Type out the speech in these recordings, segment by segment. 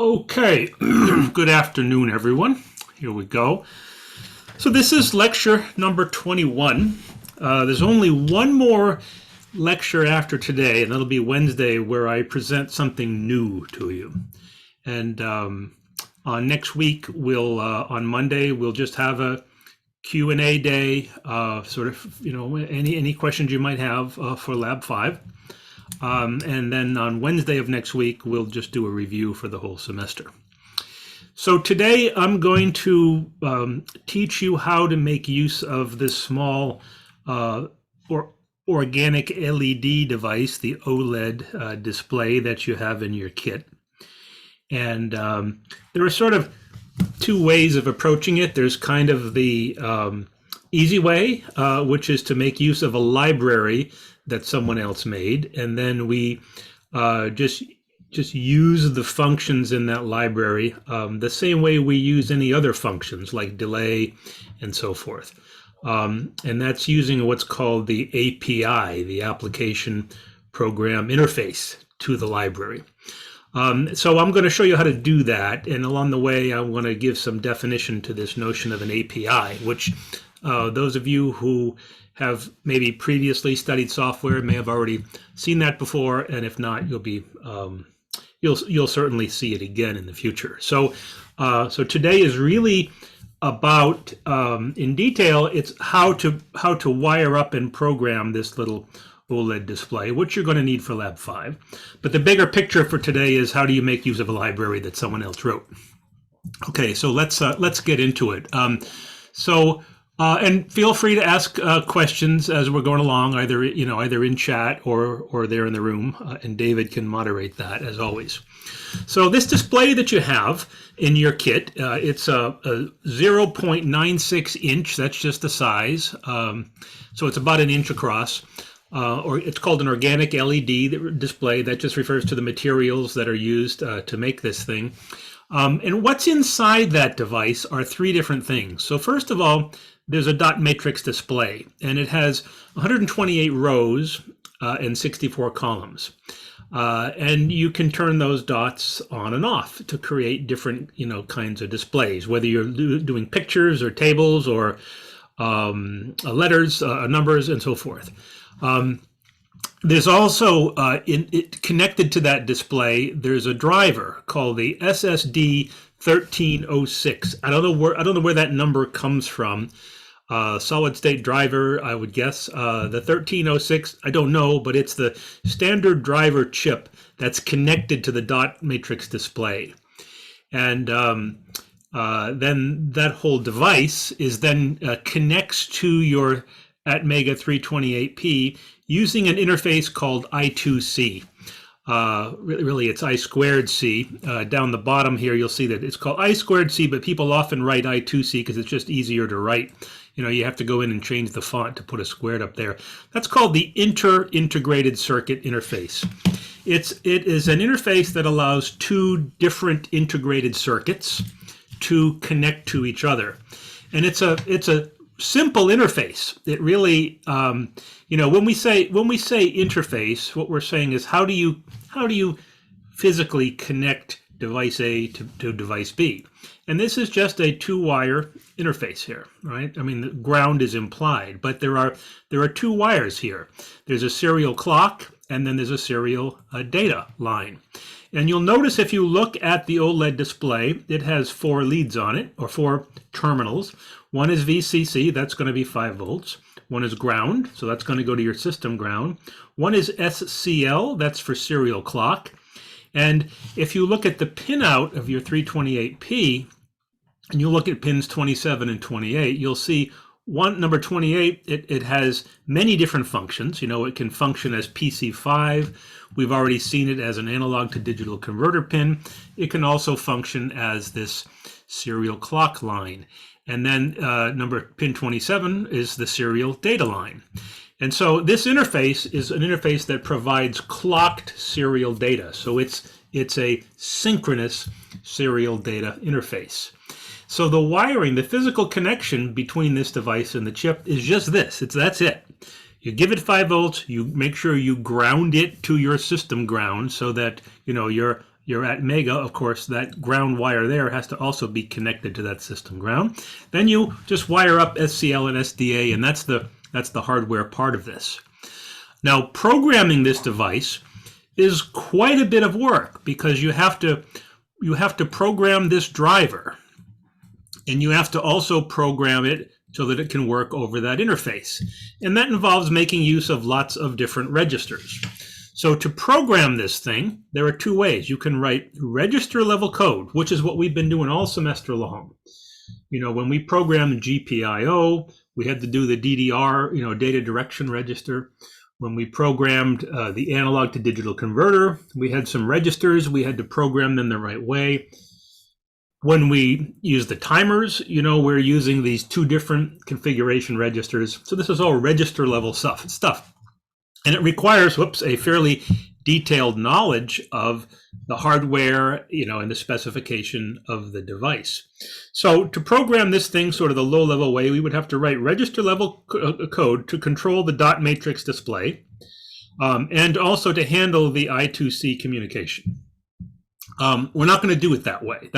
Okay, good afternoon, everyone. Here we go. So this is lecture number 21. There's only one more lecture after today, and that'll be Wednesday, where I present something new to you. And on next week, on Monday, we'll just have a Q&A day, any questions you might have for Lab 5. And then on Wednesday of next week, we'll just do a review for the whole semester. So today I'm going to teach you how to make use of this small organic LED device, the Oled display that you have in your kit. And there are sort of two ways of approaching it. There's kind of the easy way, which is to make use of a library that someone else made, and then we just use the functions in that library the same way we use any other functions like delay and so forth. And that's using what's called the API, the Application Program Interface, to the library. So I'm going to show you how to do that, and along the way I'm going to give some definition to this notion of an API, which those of you who have maybe previously studied software may have already seen that before, and if not, you'll certainly see it again in the future. So today is really about in detail. It's how to wire up and program this little OLED display, which you're going to need for Lab 5. But the bigger picture for today is how do you make use of a library that someone else wrote. Okay, so let's get into it. And feel free to ask questions as we're going along, either in chat or there in the room, and David can moderate that as always. So this display that you have in your kit, it's a 0.96 inch. That's just the size. So it's about an inch across. Or it's called an organic LED display. That just refers to the materials that are used to make this thing. And what's inside that device are three different things. So first of all, there's a dot matrix display, and it has 128 rows and 64 columns. And you can turn those dots on and off to create different, kinds of displays, whether you're doing pictures or tables or letters, numbers, and so forth. There's also connected to that display, there's a driver called the SSD 1306. I don't know where that number comes from. Solid state driver, I would guess. The 1306, I don't know, but it's the standard driver chip that's connected to the dot matrix display. And then that whole device is then connects to your Atmega 328p using an interface called I2C. Really, it's I squared C. Down the bottom here, you'll see that it's called I squared C, but people often write I2C because it's just easier to write. You have to go in and change the font to put a squared up there. That's called the Inter-Integrated Circuit Interface. It is an interface that allows two different integrated circuits to connect to each other. And it's a simple interface. It really, when we say interface, what we're saying is how do you physically connect device A to device B? And this is just a two-wire interface here, right? I mean, the ground is implied, but there are two wires here. There's a serial clock, and then there's a serial data line. And you'll notice if you look at the OLED display, it has 4 leads on it, or 4 terminals. One is VCC, that's going to be 5 volts. One is ground, so that's going to go to your system ground. One is SCL, that's for serial clock. And if you look at the pinout of your 328p, and you look at pins 27 and 28, you'll see number 28, it has many different functions. It can function as PC5. We've already seen it as an analog to digital converter pin. It can also function as this serial clock line. And then pin 27 is the serial data line. And so this interface is an interface that provides clocked serial data. So it's a synchronous serial data interface. So the wiring, the physical connection between this device and the chip is just this. That's it. You give it 5 volts, you make sure you ground it to your system ground so that, your you're at Mega, of course, that ground wire there has to also be connected to that system ground. Then you just wire up SCL and SDA, and that's the hardware part of this. Now, programming this device is quite a bit of work because you have to program this driver, and you have to also program it so that it can work over that interface. And that involves making use of lots of different registers. So to program this thing, there are two ways. You can write register level code, which is what we've been doing all semester long. When we programmed GPIO, we had to do the DDR, data direction register. When we programmed the analog to digital converter, we had some registers. We had to program them the right way. When we use the timers, we're using these two different configuration registers. So this is all register level stuff. And it requires, a fairly detailed knowledge of the hardware, and the specification of the device. So to program this thing sort of the low level way, we would have to write register level code to control the dot matrix display, and also to handle the I2C communication. We're not going to do it that way.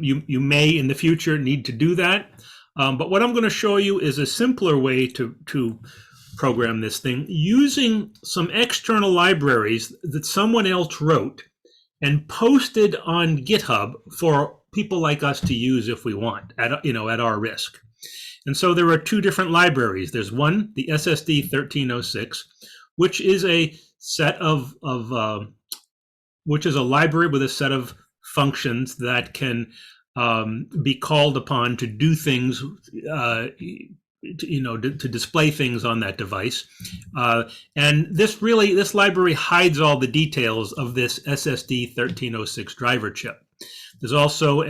You may in the future need to do that. But what I'm going to show you is a simpler way to program this thing using some external libraries that someone else wrote and posted on GitHub for people like us to use if we want, at our risk. And so there are two different libraries. There's one, the SSD 1306, which is a set which is a library with a set of functions that can be called upon to do things, to display things on that device. And this library hides all the details of this SSD 1306 driver chip. There's also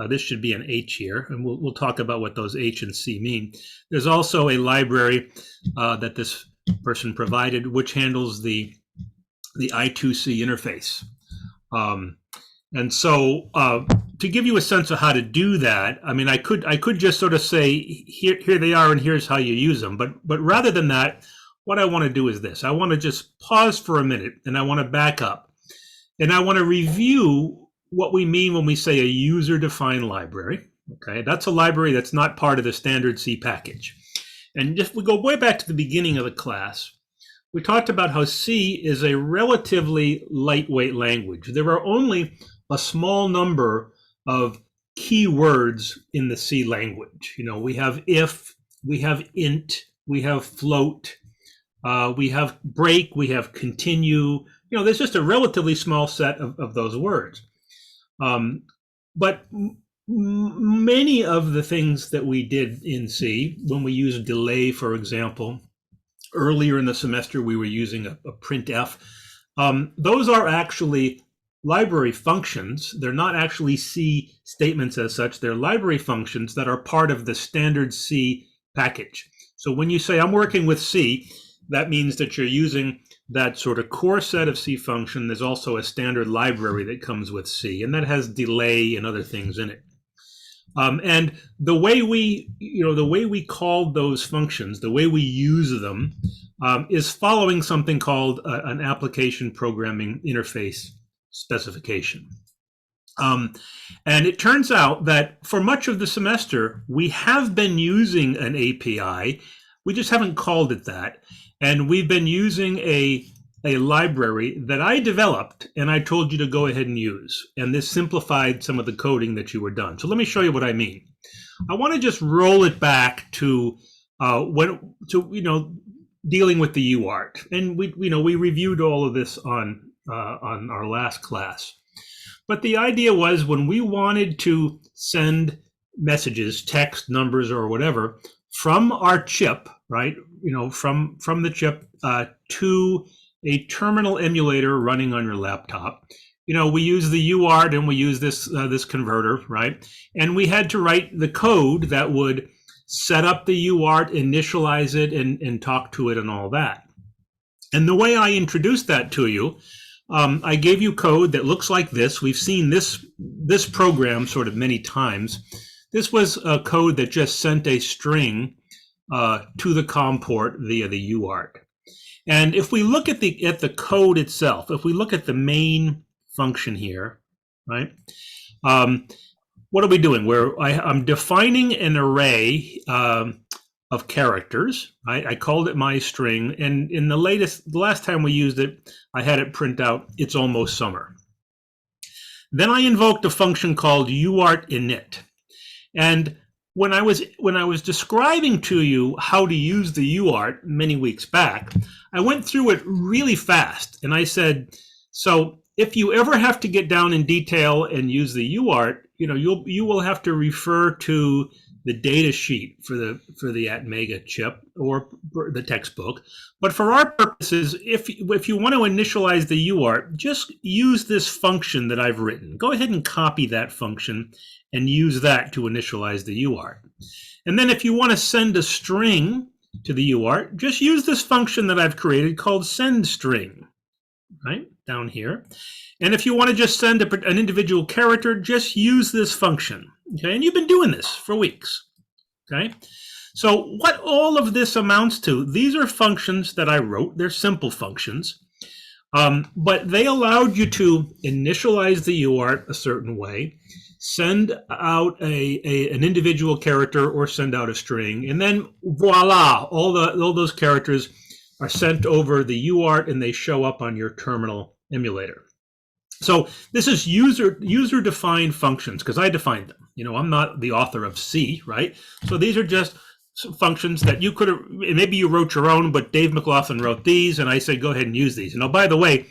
this should be an H here, and we'll talk about what those H and C mean. There's also a library that this person provided, which handles the I2C interface. And so to give you a sense of how to do that, I could just sort of say, here they are and here's how you use them. But rather than that, what I want to do is this. I want to just pause for a minute and I want to back up. And I want to review what we mean when we say a user-defined library. Okay, that's a library that's not part of the standard C package. And if we go way back to the beginning of the class, we talked about how C is a relatively lightweight language. There are only a small number of key words in the C language. We have if, we have int, we have float, we have break, we have continue. There's just a relatively small set of those words. But many of the things that we did in C, when we used delay, for example, earlier in the semester, we were using a printf. Those are actually library functions. They're not actually C statements as such. They're library functions that are part of the standard C package. So when you say I'm working with C, that means that you're using that sort of core set of C function. There's also a standard library that comes with C, and that has delay and other things in it. And the way we call those functions, the way we use them, is following something called an application programming interface specification. And it turns out that for much of the semester, we have been using an API. We just haven't called it that. And we've been using a library that I developed and I told you to go ahead and use. And this simplified some of the coding that you were done. So let me show you what I mean. I want to just roll it back to dealing with the UART. And we reviewed all of this on our last class. But the idea was when we wanted to send messages, text, numbers, or whatever, from our chip, right? From the chip to a terminal emulator running on your laptop. We use the UART and we use this converter, right? And we had to write the code that would set up the UART, initialize it, and talk to it and all that. And the way I introduced that to you, I gave you code that looks like this. We've seen this program sort of many times. This was a code that just sent a string to the COM port via the UART. And if we look at the code itself, if we look at the main function here, right? What are we doing? I'm defining an array of characters. I called it my string, and in the last time we used it, I had it print out "It's almost summer." Then I invoked a function called uart_init, and when I was describing to you how to use the uart many weeks back, I went through it really fast, and I said, so if you ever have to get down in detail and use the uart, you will have to refer to the data sheet for the Atmega chip or the textbook. But for our purposes, if you want to initialize the uart, just use this function that I've written. Go ahead and copy that function and use that to initialize the uart. And then if you want to send a string to the uart, just use this function that I've created called sendString, right down here. And if you want to just send an individual character, just use this function. Okay, and you've been doing this for weeks. Okay, so what all of this amounts to, these are functions that I wrote. They're simple functions, but they allowed you to initialize the UART a certain way, send out an individual character or send out a string, and then voila, all those characters are sent over the UART and they show up on your terminal emulator. So this is user-defined functions because I defined them. I'm not the author of C, right? So these are just functions that you could have, maybe you wrote your own, but Dave McLaughlin wrote these, and I said, go ahead and use these. By the way,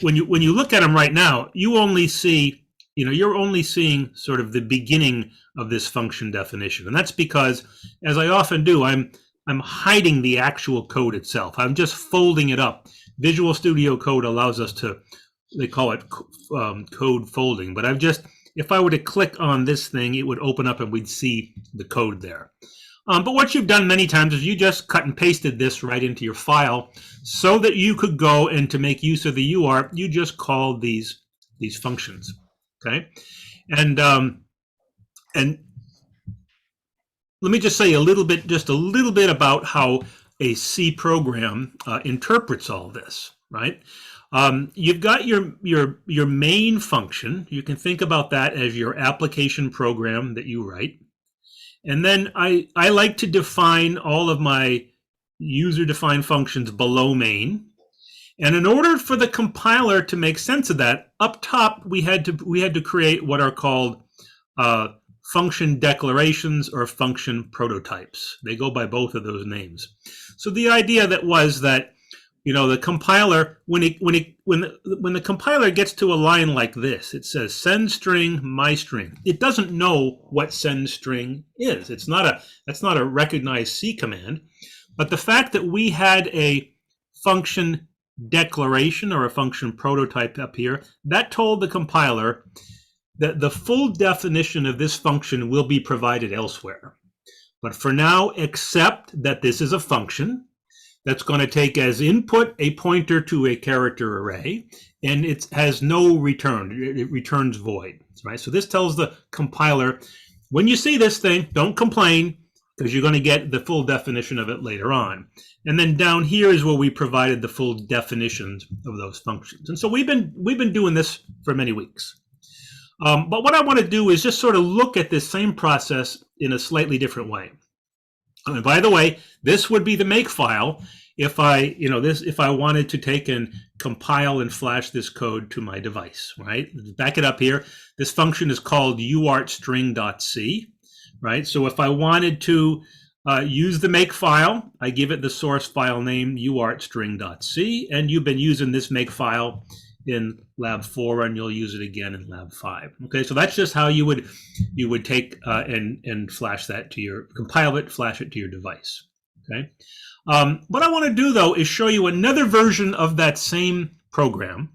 when you look at them right now, you only see, you're only seeing sort of the beginning of this function definition, and that's because, as I often do, I'm hiding the actual code itself. I'm just folding it up. Visual Studio Code allows us to, they call it code folding, but if I were to click on this thing, it would open up and we'd see the code there. But what you've done many times is you just cut and pasted this right into your file so that you could go, and to make use of the UART, you just called these functions, okay? And let me just say just a little bit about how a C program interprets all this, right? You've got your main function. You can think about that as your application program that you write. And then I like to define all of my user-defined functions below main. And in order for the compiler to make sense of that, up top we had to create what are called function declarations or function prototypes. They go by both of those names. So the idea was that the compiler, when the compiler gets to a line like this, it says send string my string. It doesn't know what send string is. That's not a recognized C command. But the fact that we had a function declaration or a function prototype up here, that told the compiler that the full definition of this function will be provided elsewhere. But for now, accept that this is a function that's going to take as input a pointer to a character array, and it has no return. It returns void, right? So this tells the compiler, when you see this thing, don't complain, because you're going to get the full definition of it later on. And then down here is where we provided the full definitions of those functions. And so we've been doing this for many weeks. But what I want to do is just sort of look at this same process in a slightly different way. And by the way, this would be the make file if I wanted to take and compile and flash this code to my device, right? Back it up here. This function is called uartstring.c, right? So if I wanted to use the make file, I give it the source file name uartstring.c, and you've been using this make file in lab 4, and you'll use it again in lab 5. Okay, so that's just how you would take and flash that to compile it, flash it to your device. Okay, what I want to do though is show you another version of that same program,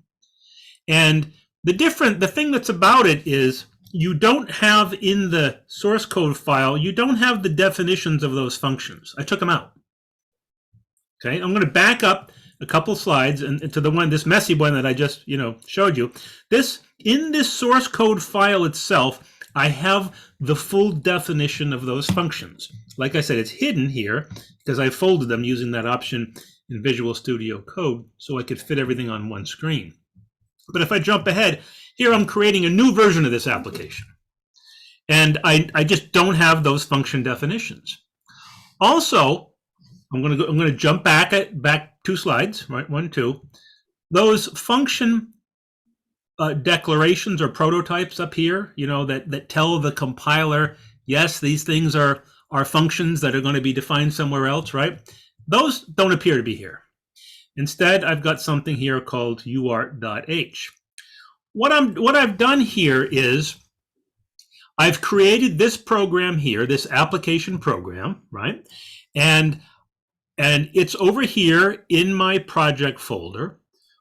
and the thing that's about it is you don't have in the source code file, you don't have the definitions of those functions. I took them out. Okay, I'm going to back up a couple slides and to this messy one that I just showed you. In this source code file itself, I have the full definition of those functions. Like I said, it's hidden here because I folded them using that option in Visual Studio Code so I could fit everything on one screen. But if I jump ahead, here I'm creating a new version of this application. And I just don't have those function definitions. Also, I'm going to jump back 2 slides, right? 1, 2. Those function declarations or prototypes up here, that tell the compiler, yes, these things are functions that are going to be defined somewhere else, right? Those don't appear to be here. Instead, I've got something here called uart.h. What I've done here is I've created this program here, this application program, right? And it's over here in my project folder,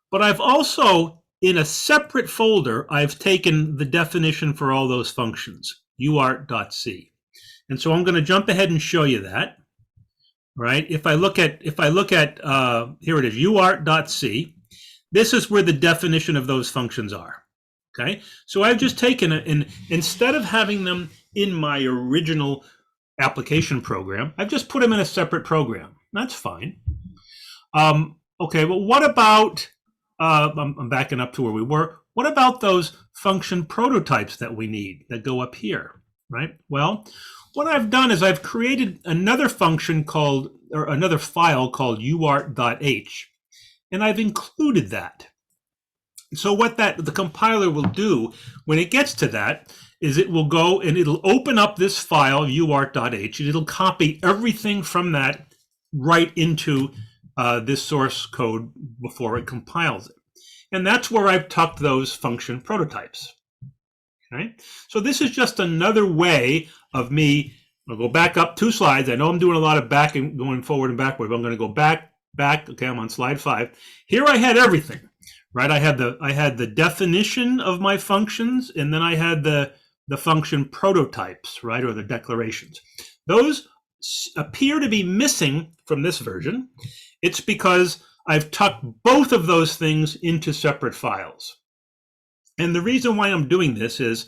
but I've also, in a separate folder, I've taken the definition for all those functions, uart.c. And so I'm going to jump ahead and show you that, right? If I look at here it is, uart.c. This is where the definition of those functions are. Okay, so I've just taken it, and instead of having them in my original application program, I've just put them in a separate program. That's fine. Okay, well, what about, I'm backing up to where we were. What about those function prototypes that we need that go up here, right? Well, what I've done is I've created another function called, or another file called uart.h, and I've included that. So what the compiler will do when it gets to that is it will go and it'll open up this file uart.h, and it'll copy everything from that right into this source code before it compiles it. And that's where I've tucked those function prototypes. Okay, so this is just another way of me. I'll go back up 2 slides. I know I'm doing a lot of back and going forward and backward, but I'm going to go back. Okay, I'm on slide 5. Here I had everything. Right, I had the definition of my functions, and then I had the function prototypes, right, or the declarations. Those appear to be missing from this version. It's because I've tucked both of those things into separate files. And the reason why I'm doing this is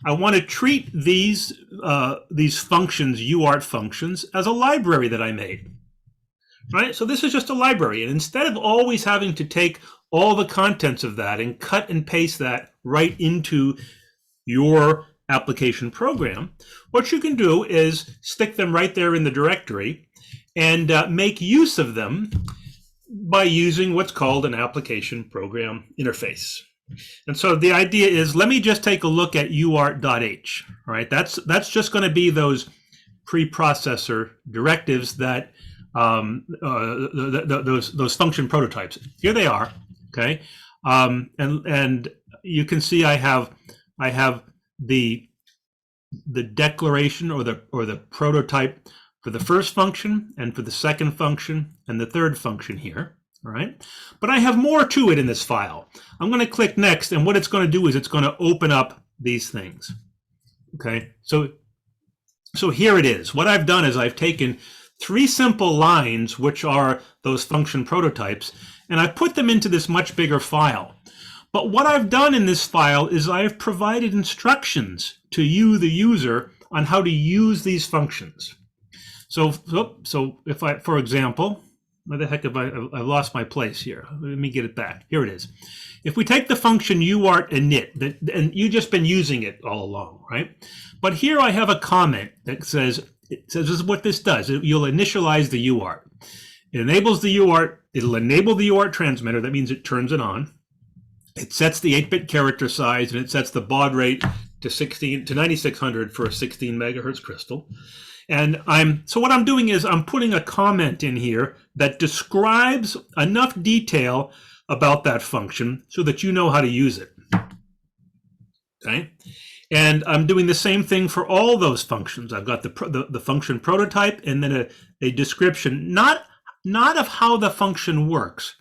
I want to treat these functions, uart functions, as a library that I made. Right, so this is just a library, and instead of always having to take all the contents of that and cut and paste that right into your application program, what you can do is stick them right there in the directory and make use of them by using what's called an application program interface. And so the idea is, let me just take a look at uart.h. Right, that's just going to be those preprocessor directives that those function prototypes. Here they are. Okay, and you can see I have the declaration or the prototype for the first function and for the second function and the third function here. All right, but I have more to it in this file. I'm going to click next, and what it's going to do is it's going to open up these things. Okay, so here it is. What I've done is I've taken 3 simple lines, which are those function prototypes, and I've put them into this much bigger file. But what I've done in this file is I've provided instructions to you, the user, on how to use these functions. So if I, for example, where the heck have I've lost my place here. Let me get it back. Here it is. If we take the function uart init, and you've just been using it all along, right? But here I have a comment that says, this is what this does. You'll initialize the UART. It enables the UART. It'll enable the UART transmitter. That means it turns it on. It sets the 8-bit character size, and it sets the baud rate to 9600 for a 16 megahertz crystal. And so what I'm doing is I'm putting a comment in here that describes enough detail about that function so that you know how to use it. Okay. And I'm doing the same thing for all those functions. I've got the function prototype and then a description, not of how the function works,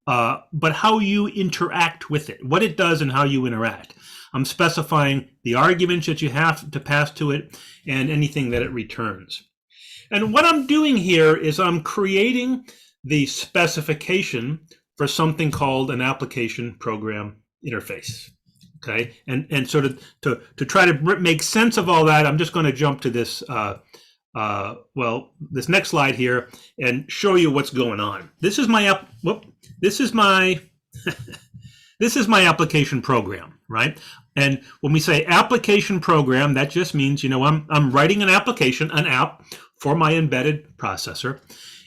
but how you interact with it, what it does and how you interact. I'm specifying the arguments that you have to pass to it and anything that it returns. And what I'm doing here is I'm creating the specification for something called an application program interface. Okay, and so to try to make sense of all that, I'm just going to jump to this well, this next slide here and show you what's going on. This is my this is my this is my application program, right? And when we say application program, that just means, you know, I'm writing an application, an app for my embedded processor,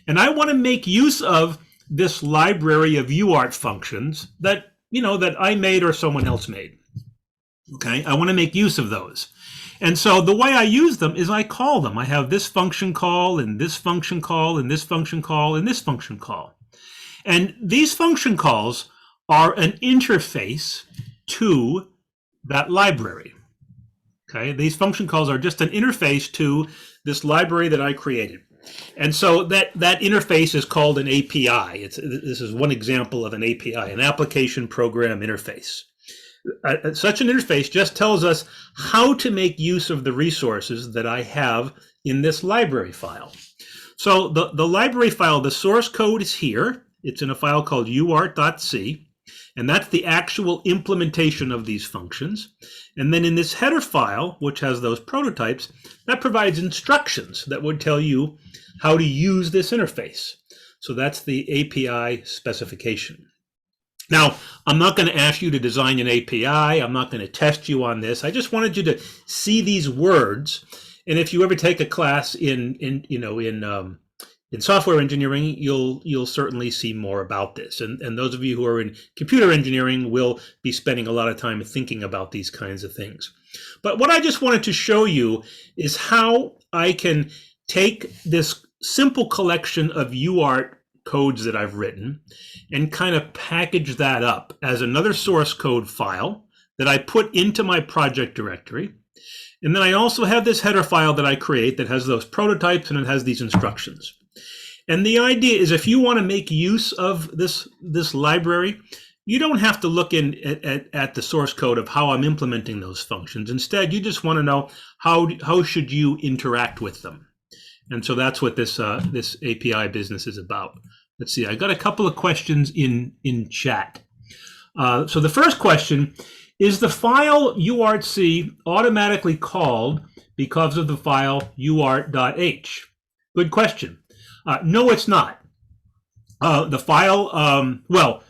and I want to make use of this library of UART functions that, you know, that I made or someone else made. Okay, I want to make use of those. And so the way I use them is I call them. I have this function call and this function call and this function call and this function call. And these function calls are an interface to that library. Okay, these function calls are just an interface to this library that I created. And so that interface is called an API. This is one example of an API, an application program interface. Such an interface just tells us how to make use of the resources that I have in this library file. So the library file, the source code is here. It's in a file called uart.c, and that's the actual implementation of these functions. And then in this header file, which has those prototypes, that provides instructions that would tell you how to use this interface. So that's the API specification. Now, I'm not going to ask you to design an API. I'm not going to test you on this. I just wanted you to see these words. And if you ever take a class in software engineering, you'll certainly see more about this. And those of you who are in computer engineering will be spending a lot of time thinking about these kinds of things. But what I just wanted to show you is how I can take this simple collection of UART codes that I've written and kind of package that up as another source code file that I put into my project directory. And then I also have this header file that I create that has those prototypes and it has these instructions. And the idea is if you want to make use of this library, you don't have to look at the source code of how I'm implementing those functions. Instead, you just want to know how should you interact with them. And so that's what this API business is about. Let's see, I got a couple of questions in chat. So the first question, is the file uartc automatically called because of the file uart.h? Good question. No, it's not. The file, well,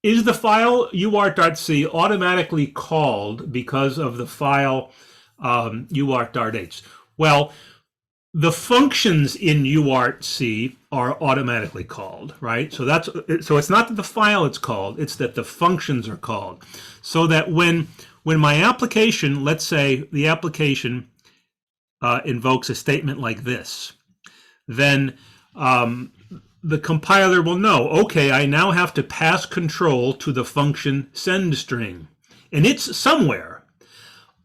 is the file uart.c automatically called because of the file uart.h? Well, the functions in uartc are automatically called, right? So it's not that the file is called, it's that the functions are called. So that when my application, let's say the application invokes a statement like this, then the compiler will know, okay, I now have to pass control to the function sendString, and it's somewhere.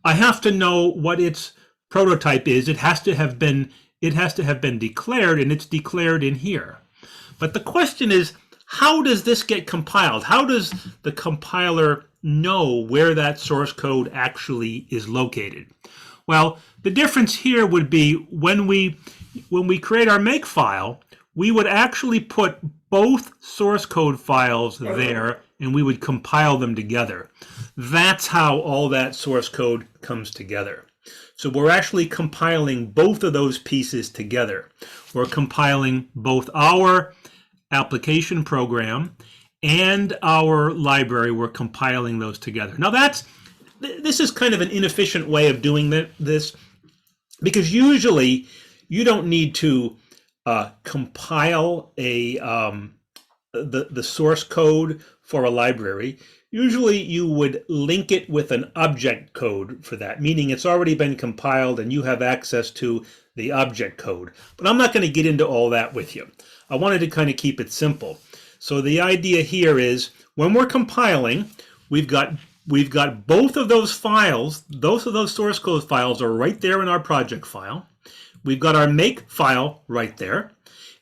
I have to know what its prototype is. It has to have been declared, and it's declared in here. But the question is, how does this get compiled? How does the compiler know where that source code actually is located? Well, the difference here would be when we create our make file, we would actually put both source code files there and we would compile them together. That's how all that source code comes together. So we're actually compiling both of those pieces together. We're compiling both our application program and our library. We're compiling those together. Now this is kind of an inefficient way of doing this, because usually you don't need to compile the source code for a library. Usually you would link it with an object code for that, meaning it's already been compiled and you have access to the object code. But I'm not going to get into all that with you. I wanted to kind of keep it simple. So the idea here is when we're compiling, we've got both of those files, both of those source code files are right there in our project file. We've got our make file right there.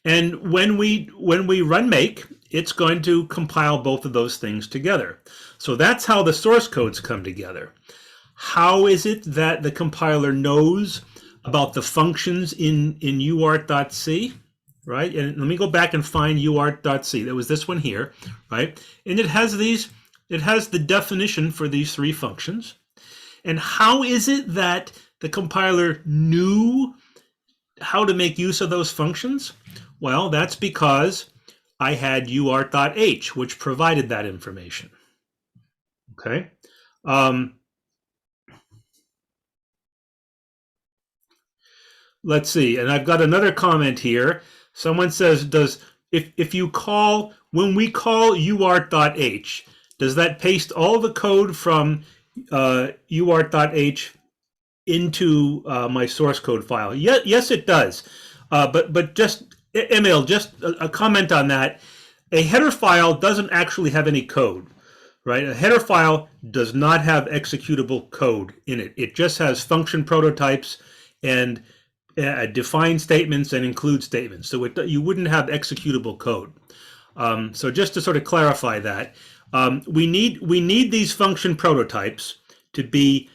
And when we run make, it's going to compile both of those things together. So that's how the source codes come together. How is it that the compiler knows about the functions in uart.c, right? And let me go back and find uart.c. That was this one here, right? And it has the definition for these three functions. And how is it that the compiler knew how to make use of those functions? Well, that's because I had UART.h, which provided that information. Okay. Let's see, and I've got another comment here. Someone says, if you call, when we call UART.h, does that paste all the code from UART.h into my source code file? Yes, it does. But just, Emil, just a comment on that. A header file doesn't actually have any code, right? A header file does not have executable code in it. It just has function prototypes and define statements and include statements. So you wouldn't have executable code. So just to sort of clarify that, we need these function prototypes to be,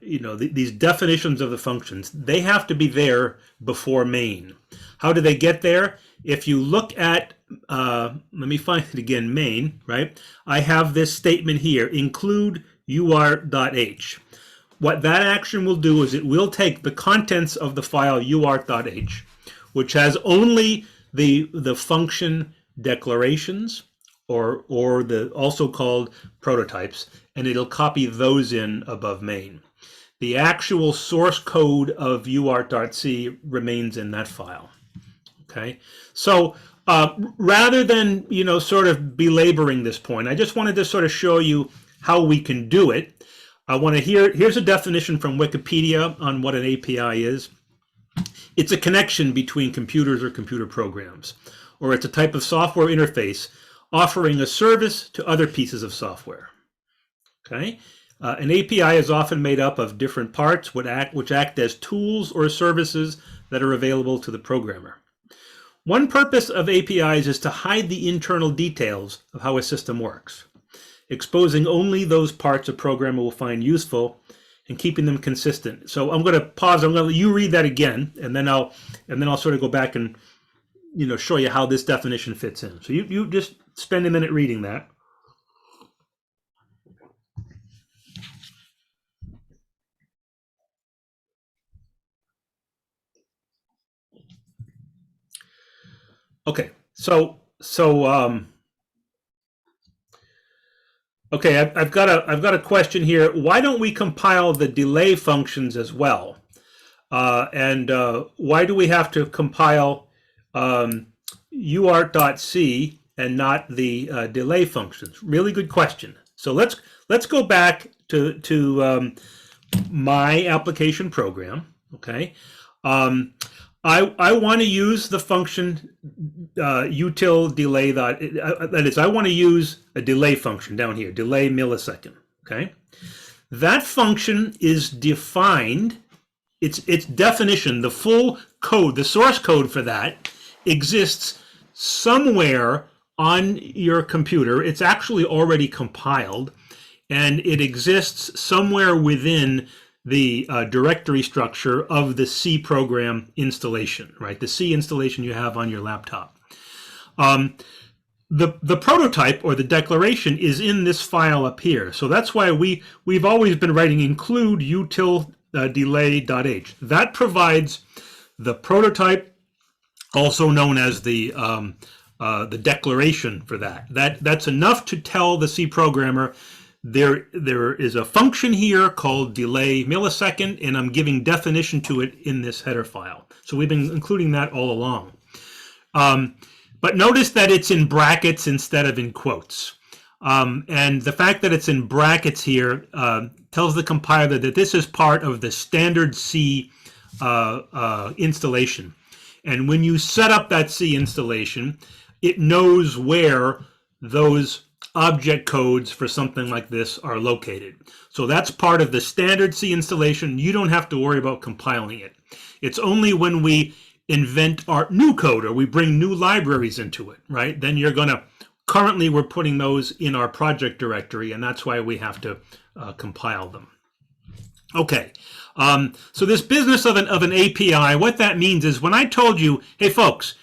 these definitions of the functions. They have to be there before main. How do they get there? If you look at, let me find it again, main, right? I have this statement here, include UART.h. What that action will do is it will take the contents of the file UART.h, which has only the function declarations, or the also called prototypes, and it'll copy those in above main. The actual source code of UART.c remains in that file. Okay, so rather than sort of belaboring this point, I just wanted to sort of show you how we can do it. I want to here's a definition from Wikipedia on what an API is. It's a connection between computers or computer programs, or it's a type of software interface offering a service to other pieces of software. Okay, an API is often made up of different parts which act as tools or services that are available to the programmer. One purpose of APIs is to hide the internal details of how a system works, exposing only those parts a programmer will find useful and keeping them consistent. So I'm going to pause. I'm going to let you read that again, and then I'll sort of go back and show you how this definition fits in. So you just spend a minute reading that. Okay, okay, I've got a question here. Why don't we compile the delay functions as well? And why do we have to compile UART.c and not the delay functions? Really good question. So let's go back to my application program. Okay. I want to use the function util delay. That is, I want to use a delay function down here, delay millisecond. Okay, that function is defined. Its definition, the full code, the source code for that exists somewhere on your computer. It's actually already compiled, and it exists somewhere within the directory structure of the C program installation, right? The C installation you have on your laptop. The prototype or the declaration is in this file up here. So that's why we've always been writing include util delay.h. That provides the prototype, also known as the declaration for that. That's enough to tell the C programmer there is a function here called delay millisecond, and I'm giving definition to it in this header file. So we've been including that all along. But notice that it's in brackets instead of in quotes. And the fact that it's in brackets here tells the compiler that this is part of the standard C installation. And when you set up that C installation, it knows where those object codes for something like this are located. So that's part of the standard C installation. You don't have to worry about compiling it. It's only when we invent our new code or we bring new libraries into it, right? Then you're going to, currently we're putting those in our project directory, and that's why we have to compile them. Okay, so this business of an API, what that means is when I told you, hey folks,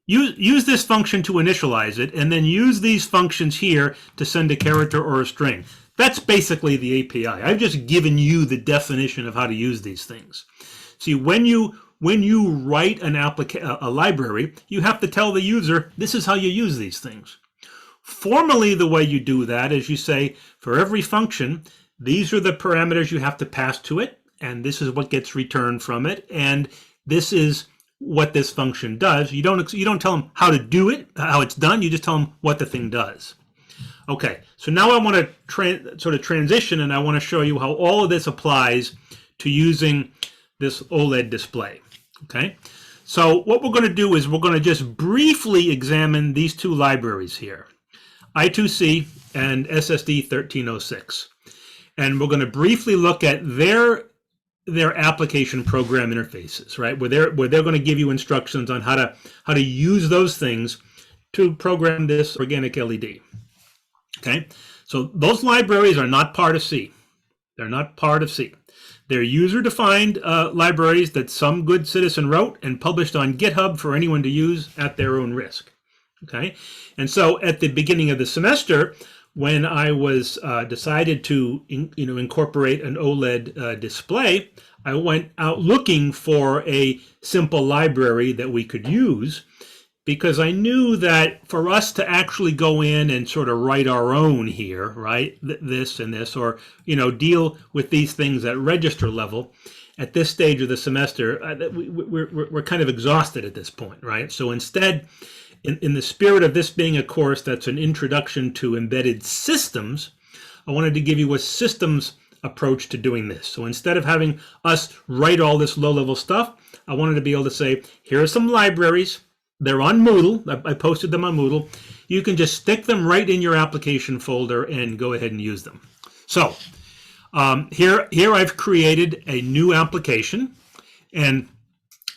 use this function to initialize it, and then use these functions here to send a character or a string. That's basically the API. I've just given you the definition of how to use these things. See, when you write a library, you have to tell the user, this is how you use these things. Formally, the way you do that is you say, for every function, these are the parameters you have to pass to it, and this is what gets returned from it, and this is what this function does. You don't tell them how to do it, how it's done. You just tell them what the thing does. Okay, so now I want to sort of transition, and I want to show you how all of this applies to using this OLED display. Okay, so what we're going to do is we're going to just briefly examine these two libraries here, I2C and SSD 1306, and we're going to briefly look at their application program interfaces, right? Where they're going to give you instructions on how to use those things to program this organic LED. Okay, so those libraries are not part of C. They're not part of C. They're user-defined libraries that some good citizen wrote and published on GitHub for anyone to use at their own risk. Okay, and so at the beginning of the semester, when I was decided to incorporate an OLED display, I went out looking for a simple library that we could use, because I knew that for us to actually go in and sort of write our own here, right, this and this, or deal with these things at register level, at this stage of the semester, we're kind of exhausted at this point, right? So instead, in the spirit of this being a course that's an introduction to embedded systems, I wanted to give you a systems approach to doing this. So instead of having us write all this low-level stuff, I wanted to be able to say, here are some libraries. They're on Moodle. I posted them on Moodle. You can just stick them right in your application folder and go ahead and use them. So here I've created a new application, and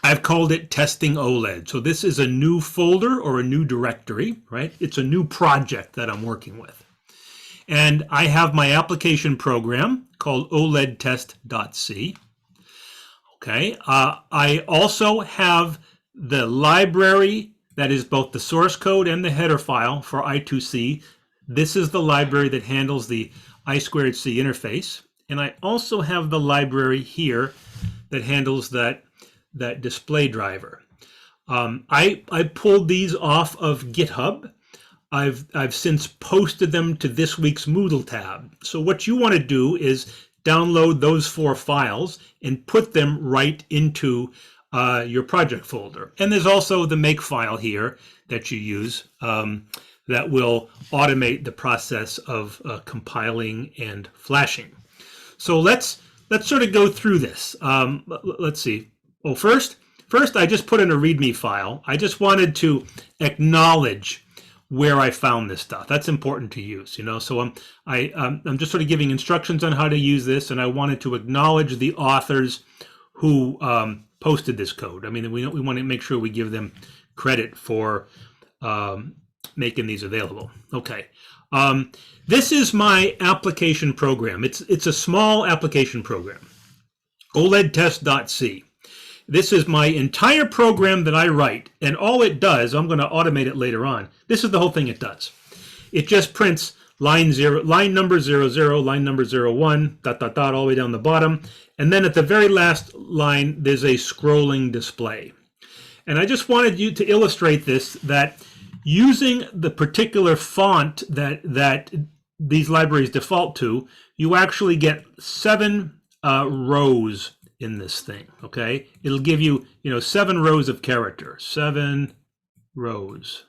I've called it Testing OLED. So this is a new folder or a new directory, right? It's a new project that I'm working with. And I have my application program called OLED test.c. Okay. I also have the library that is both the source code and the header file for I2C. This is the library that handles the I2C interface. And I also have the library here that handles that display driver. I pulled these off of GitHub. I've since posted them to this week's Moodle tab. So what you want to do is download those 4 files and put them right into your project folder. And there's also the make file here that you use that will automate the process of compiling and flashing. So let's sort of go through this. Let's see. Well, first I just put in a README file. I just wanted to acknowledge where I found this stuff. That's important to use, So I'm just sort of giving instructions on how to use this, and I wanted to acknowledge the authors who posted this code. I mean, we want to make sure we give them credit for making these available. Okay. This is my application program. It's a small application program. OLED test.c. This is my entire program that I write, and all it does, I'm going to automate it later on. This is the whole thing it does. It just prints line number 00, line number 01, ... all the way down the bottom. And then at the very last line, there's a scrolling display. And I just wanted you to illustrate this, that using the particular font that these libraries default to, you actually get 7 rows in this thing, okay? It'll give you, 7 rows of character, 7 rows.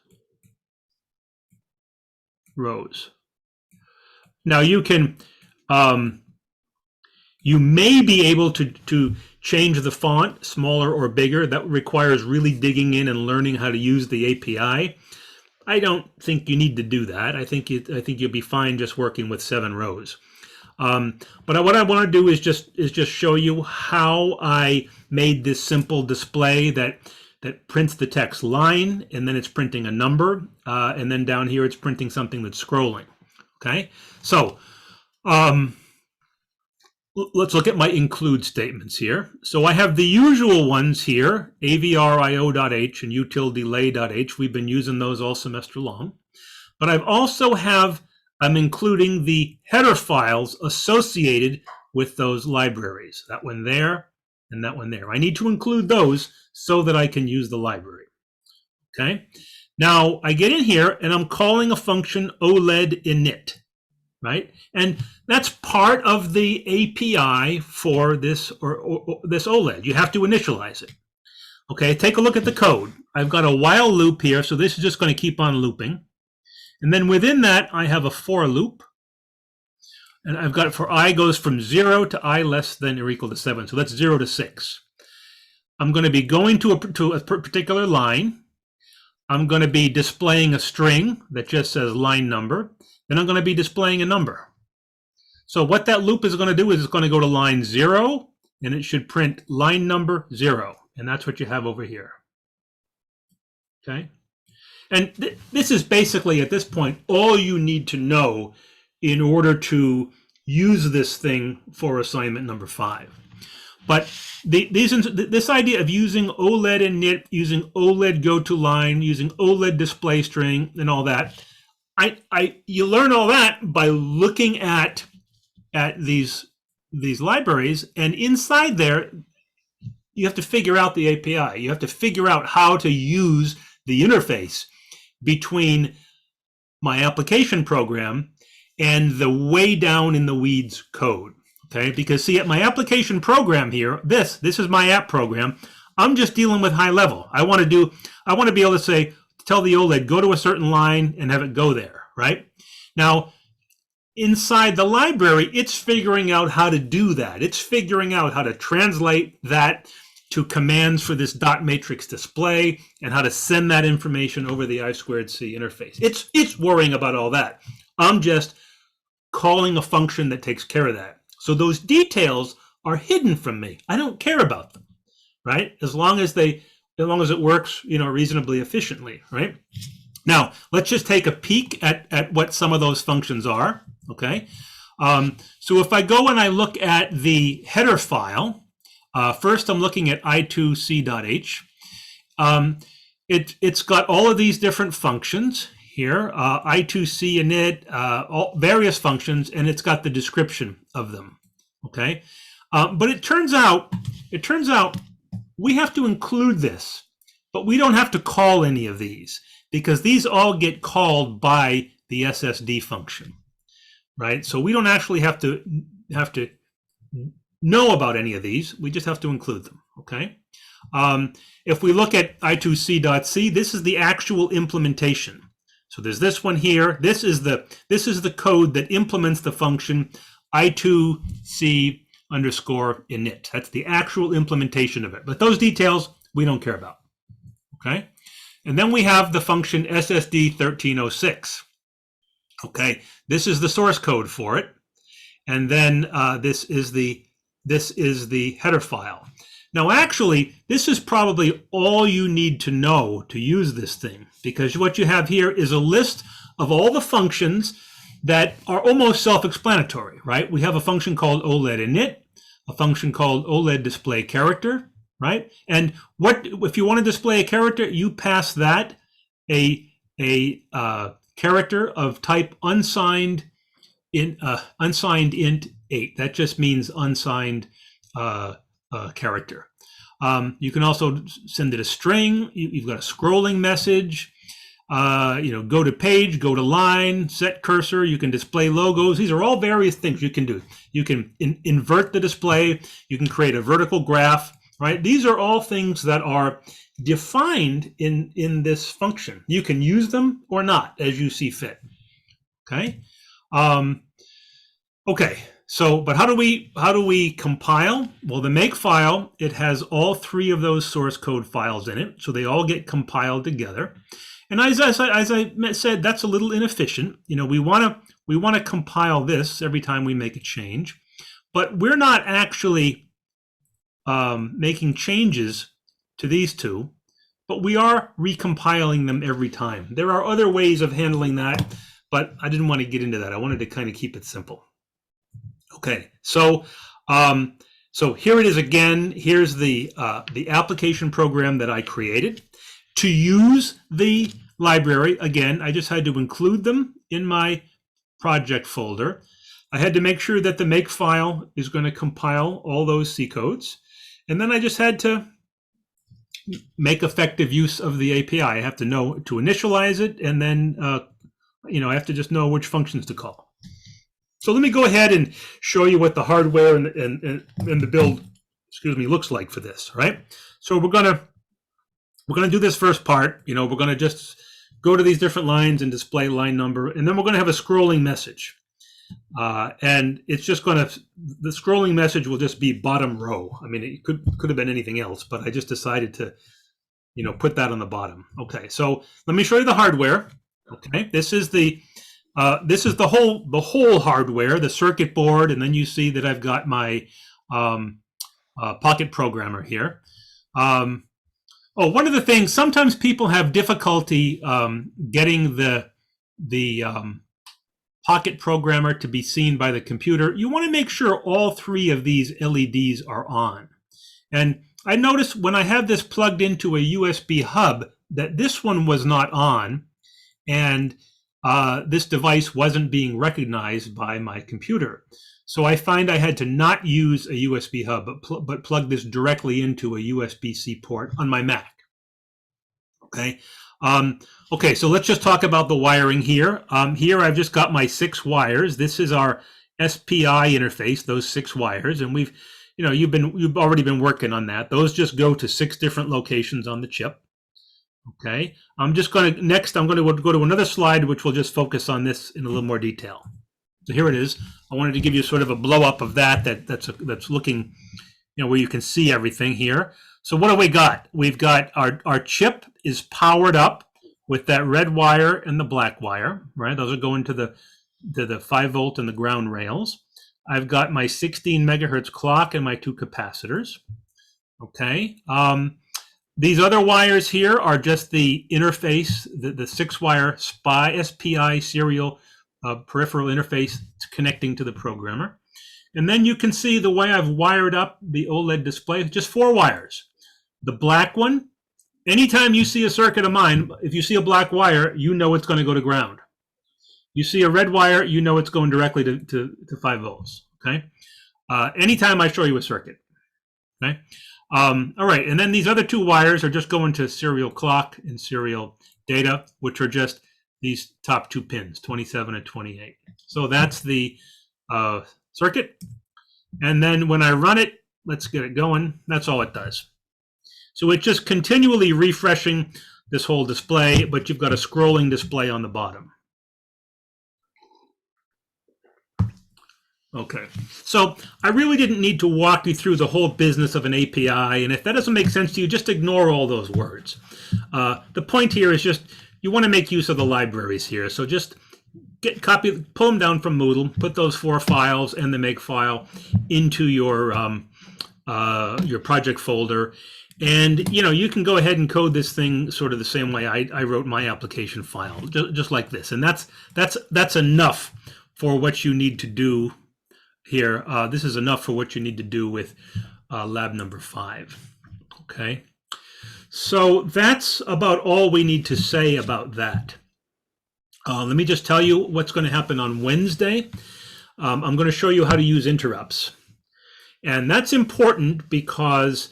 Now you can, you may be able to change the font smaller or bigger. That requires really digging in and learning how to use the API. I don't think you need to do that. I think you'll be fine just working with 7 rows. But what I want to do is just show you how I made this simple display that prints the text line, and then it's printing a number, and then down here it's printing something that's scrolling. Okay, so let's look at my include statements here. So I have the usual ones here, avrio.h and utildelay.h. We've been using those all semester long. But I'm including the header files associated with those libraries. That one there and that one there. I need to include those so that I can use the library. Okay. Now I get in here and I'm calling a function Oled init, right? And that's part of the API for this or this Oled. You have to initialize it. Okay, take a look at the code. I've got a while loop here, so this is just going to keep on looping. And then within that, I have a for loop. And I've got for I goes from 0 to I less than or equal to 7. So that's 0 to 6. I'm going to be going to a particular line. I'm going to be displaying a string that just says line number. Then I'm going to be displaying a number. So what that loop is going to do is it's going to go to line 0, and it should print line number 0. And that's what you have over here. Okay? And this is basically, at this point, all you need to know in order to use this thing for assignment number 5. But this idea of using Oled init, using Oled go to line, using Oled display string, and all that, you learn all that by looking at these libraries, and inside there, you have to figure out the API. You have to figure out how to use the interface between my application program and the way down in the weeds code. Okay, because see, at my application program here, this is my app program. I'm just dealing with high level. I want to be able to tell the Oled, go to a certain line and have it go there, right? Now, inside the library, it's figuring out how to do that. It's figuring out how to translate that to commands for this dot matrix display and how to send that information over the I2C interface. It's worrying about all that. I'm just calling a function that takes care of that. So those details are hidden from me. I don't care about them, right? As long as it works, reasonably efficiently, right? Now, let's just take a peek at what some of those functions are, okay? So if I go and I look at the header file, first I'm looking at I2C.h. It's got all of these different functions here, I2C init, all various functions, and it's got the description of them, okay? But it turns out we have to include this, but we don't have to call any of these because these all get called by the SSD function, right? So we don't actually have to know about any of these. We just have to include them, okay? If we look at I2C.c, this is the actual implementation. So there's this one here. This is the code that implements the function I2C underscore init. That's the actual implementation of it. But those details we don't care about. Okay? And then we have the function SSD1306. Okay, this is the source code for it. And then this is the header file. Now, actually, this is probably all you need to know to use this thing, because what you have here is a list of all the functions that are almost self-explanatory, right? We have a function called Oled init, a function called Oled display character, right? And if you want to display a character, you pass that a character of type unsigned int 8. That just means unsigned character. You can also send it a string. You've got a scrolling message. Go to page, go to line, set cursor. You can display logos. These are all various things you can do. You can invert the display. You can create a vertical graph, right? These are all things that are defined in this function. You can use them or not as you see fit. Okay. Okay. So, but how do we compile? Well, the make file, it has all 3 of those source code files in it, so they all get compiled together. And as I said, that's a little inefficient. We want to compile this every time we make a change, but we're not actually making changes to these 2, but we are recompiling them every time. There are other ways of handling that, but I didn't want to get into that. I wanted to kind of keep it simple. Okay, so So here it is again. Here's the application program that I created. To use the library, again, I just had to include them in my project folder. I had to make sure that the make file is going to compile all those C codes. And then I just had to make effective use of the API. I have to know to initialize it, and then I have to just know which functions to call. So let me go ahead and show you what the hardware and the build, looks like for this. Right. So we're gonna do this first part. We're gonna just go to these different lines and display line number, and then we're gonna have a scrolling message. And it's just the scrolling message will just be bottom row. I mean, it could have been anything else, but I just decided to, put that on the bottom. Okay, so let me show you the hardware. Okay, this is the whole hardware, the circuit board, and then you see that I've got my Pocket programmer here. One of the things, sometimes people have difficulty getting the Pocket programmer to be seen by the computer. You want to make sure all 3 of these LEDs are on. And I noticed when I have this plugged into a USB hub that this one was not on, and this device wasn't being recognized by my computer. So I find I had to not use a USB hub, but plug this directly into a USB-C port on my Mac. Okay. Okay, so let's just talk about the wiring here. Here I've just got my 6 wires. This is our SPI interface, those 6 wires, and you've already been working on that. Those just go to 6 different locations on the chip. Okay, I'm going to go to another slide which will just focus on this in a little more detail. So here it is. I wanted to give you sort of a blow up of that's looking, where you can see everything here. So what do we got? We've got our chip is powered up with that red wire and the black wire, right? Those are going to the 5 volt and the ground rails. I've got my 16 megahertz clock and my 2 capacitors. Okay. These other wires here are just the interface, the 6-wire SPI serial peripheral interface connecting to the programmer. And then you can see the way I've wired up the OLED display, just 4 wires. The black one, anytime you see a circuit of mine, if you see a black wire, you know it's going to go to ground. You see a red wire, you know it's going directly to 5 volts. Okay. Anytime I show you a circuit. Okay. All right. And then these other 2 wires are just going to serial clock and serial data, which are just these top 2 pins, 27 and 28. So that's the circuit. And then when I run it, let's get it going. That's all it does. So it's just continually refreshing this whole display, but you've got a scrolling display on the bottom. Okay, so I really didn't need to walk you through the whole business of an API, and if that doesn't make sense to you, just ignore all those words. The point here is just you want to make use of the libraries here, so just pull them down from Moodle, put those 4 files and the make file into your project folder. And, you can go ahead and code this thing sort of the same way I wrote my application file, just like this. And that's enough for what you need to do here. This is enough for what you need to do with lab number 5. Okay. So that's about all we need to say about that. Let me just tell you what's going to happen on Wednesday. I'm going to show you how to use interrupts. And that's important because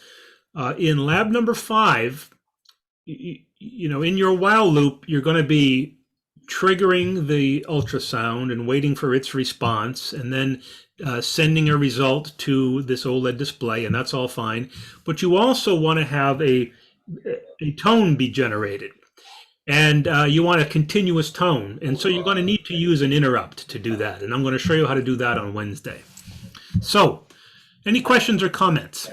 in lab number 5, in your while loop, you're going to be triggering the ultrasound and waiting for its response, and then sending a result to this OLED display, and that's all fine. But you also want to have a tone be generated, and you want a continuous tone. And so you're going to need to use an interrupt to do that. And I'm going to show you how to do that on Wednesday. So, any questions or comments?